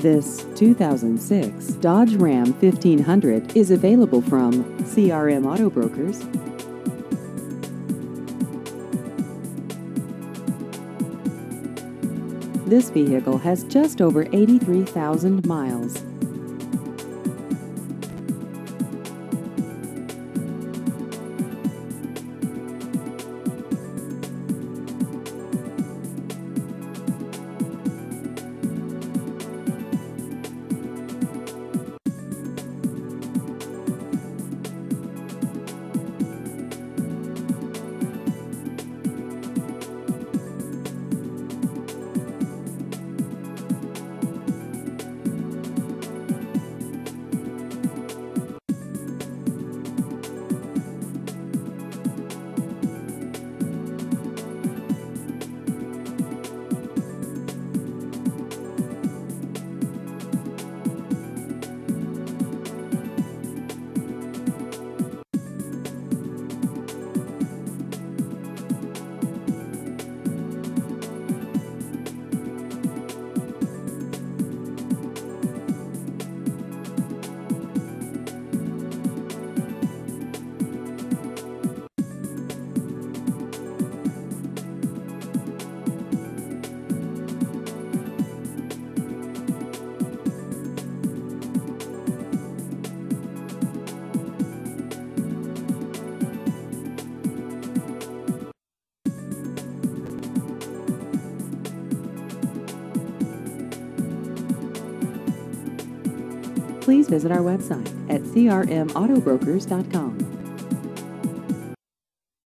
This 2006 Dodge Ram 1500 is available from CRM Auto Brokers. This vehicle has just over 83,000 miles. Please visit our website at crmautobrokers.com.